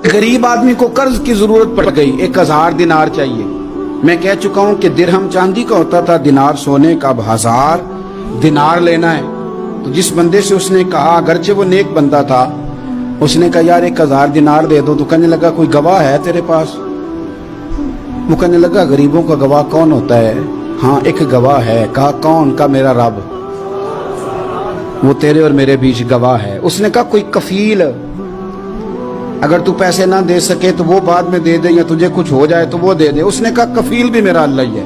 गरीब आदमी को कर्ज की जरूरत पड़ गई, 1000 दिनार चाहिए। मैं कह चुका हूं कि दिरहम चांदी का होता था, दिनार सोने का। अब 1000 दिनार लेना है। तो जिस बंदे से उसने कहा, अगरचे वो नेक बंदा था, उसने कहा यार 1000 दिनार दे दो। तो कहने लगा कोई गवाह है तेरे पास? वो कहने लगा गरीबों का गवाह कौन होता है? हाँ एक गवाह है। कहा कौन? का मेरा रब, वो तेरे और मेरे बीच गवाह है। उसने कहा कोई कफील, अगर तू पैसे ना दे सके तो वो बाद में दे दे, या तुझे कुछ हो जाए तो वो दे दे। उसने कहा कफील भी मेरा अल्लाह ही है।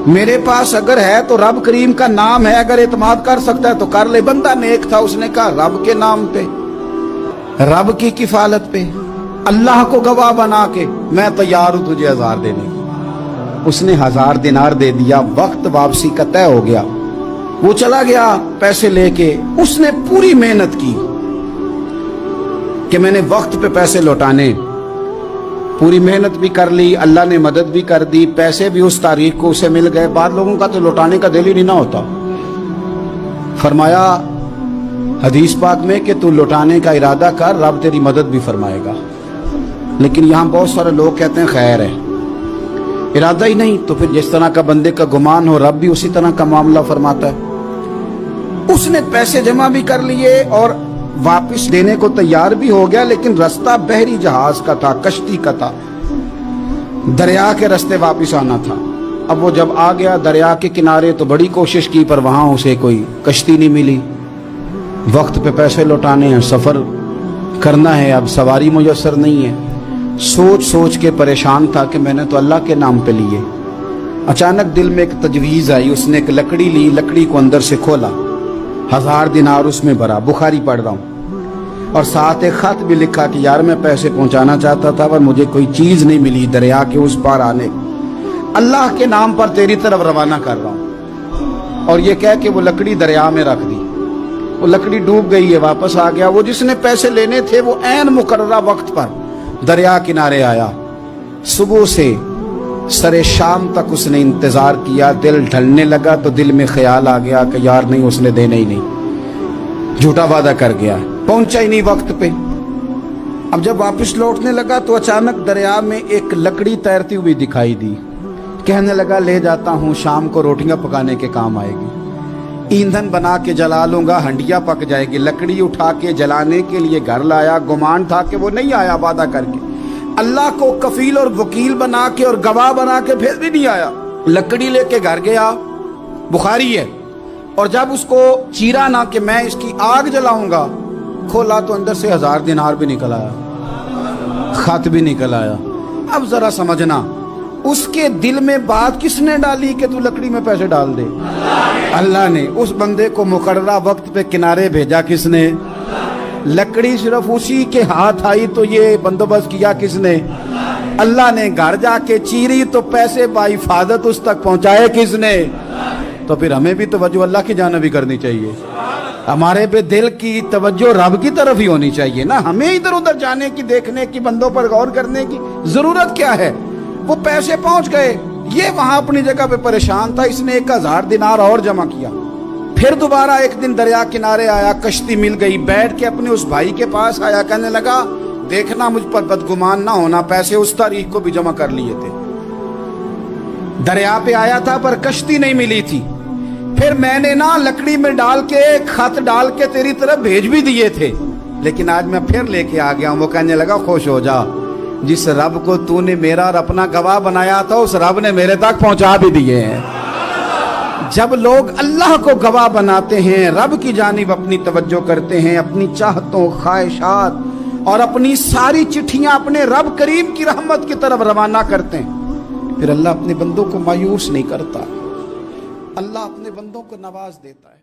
मेरे पास अगर है तो रब करीम का नाम है, अगर एतमाद कर सकता है तो कर ले। बंदा नेक था, उसने कहा रब के नाम पे, रब की किफालत पे, अल्लाह को गवाह बना के मैं तैयार हूं तुझे 1000 देने। उसने 1000 दिनार दे दिया। वक्त वापसी का तय हो गया। वो चला गया पैसे लेके। उसने पूरी मेहनत की कि मैंने वक्त पे पैसे लौटाने, पूरी मेहनत भी कर ली, अल्लाह ने मदद भी कर दी, पैसे भी उस तारीख को उसे मिल गए। बाद लोगों का तो लौटाने का दिल ही नहीं ना होता। फरमाया हदीस पाक में कि तू लौटाने का इरादा कर, रब तेरी मदद भी फरमाएगा। लेकिन यहां बहुत सारे लोग कहते हैं खैर है, इरादा ही नहीं। तो फिर जिस तरह का बंदे का गुमान हो, रब भी उसी तरह का मामला फरमाता है। उसने पैसे जमा भी कर लिए और वापस देने को तैयार भी हो गया, लेकिन रास्ता बहरी जहाज का था, कश्ती का था, दरिया के रास्ते वापस आना था। अब वो जब आ गया दरिया के किनारे तो बड़ी कोशिश की, पर वहां उसे कोई कश्ती नहीं मिली। वक्त पे पैसे लौटाने हैं, सफर करना है, अब सवारी मुयस्सर नहीं है। सोच सोच के परेशान था कि मैंने तो अल्लाह के नाम पे लिए। अचानक दिल में एक तजवीज आई। उसने एक लकड़ी ली, लकड़ी को अंदर से खोला, 1000 दिनार उसमें भरा। बुखारी पढ़ रहा हूं, और साथ एक खत भी लिखा कि यार मैं पैसे पहुंचाना चाहता था पर मुझे कोई चीज नहीं मिली दरिया के उस पार आने, अल्लाह के नाम पर तेरी तरफ रवाना कर रहा हूं। और ये कह के वो लकड़ी दरिया में रख दी। वो लकड़ी डूब गई है, वापस आ गया। वो जिसने पैसे लेने थे वो ऐन मुकर्ररा वक्त पर दरिया किनारे आया। सुबह से सरे शाम तक उसने इंतजार किया। दिल ढलने लगा तो दिल में ख्याल आ गया कि यार नहीं, उसने देना ही नहीं, झूठा वादा कर गया, पहुंचा ही नहीं वक्त पे। अब जब वापस लौटने लगा तो अचानक दरिया में एक लकड़ी तैरती हुई दिखाई दी। कहने लगा ले जाता हूं, शाम को रोटियां पकाने के काम आएगी, ईंधन बना के जला लूंगा, हंडिया पक जाएगी। लकड़ी उठा के जलाने के लिए घर लाया। गुमान था कि वो नहीं आया वादा करके। अल्लाह को कफील और वकील बना के और गवाह बना के फिर भी नहीं आया। लकड़ी लेके घर गया, बुखारी है, और जब उसको चीरा ना कि मैं इसकी आग जलाऊंगा, खोला तो अंदर से 1000 दिनार भी निकल आया, खत भी निकल आया। अब जरा समझना, उसके दिल में बात किसने डाली कि तू लकड़ी में पैसे डाल दे? अल्लाह ने। उस बंदे को मुकर्ररा वक्त पे किनारे भेजा किसने? लकड़ी सिर्फ उसी के हाथ आई तो ये बंदोबस्त किया किसने? अल्लाह ने। घर जाके चीरी तो पैसे बाहिफाजत उस तक पहुंचाए किसने? तो फिर हमें भी तवज्जो अल्लाह की जानिब भी करनी चाहिए। हमारे पे दिल की तवज्जो रब की तरफ ही होनी चाहिए ना। हमें इधर उधर जाने की, देखने की, बंदों पर गौर करने की जरूरत क्या है? वो पैसे पहुंच गए, ये वहां अपनी जगह पे परेशान था। इसने 1000 दिनार और जमा किया। फिर दोबारा एक दिन दरिया किनारे आया, कश्ती मिल गई, बैठ के अपने उस भाई के पास आया। कहने लगा देखना मुझ पर बदगुमान ना होना, पैसे उस तारीख को भी जमा कर लिए थे। दरिया पे आया था पर कश्ती नहीं मिली थी। फिर मैंने ना लकड़ी में डाल के, खत डाल के तेरी तरफ भेज भी दिए थे, लेकिन आज मैं फिर लेके आ गया हूं। वो कहने लगा खुश हो जा, जिस रब को तूने मेरा और अपना गवाह बनाया था उस रब ने मेरे तक पहुंचा भी दिए हैं। जब लोग अल्लाह को गवाह बनाते हैं, रब की जानिब अपनी तवज्जो करते हैं, अपनी चाहतों, ख्वाहिशात और अपनी सारी चिट्ठियां अपने रब करीम की रहमत की तरफ रवाना करते हैं, फिर अल्लाह अपने बंदों को मायूस नहीं करता। अल्लाह अपने बंदों को नवाज देता है।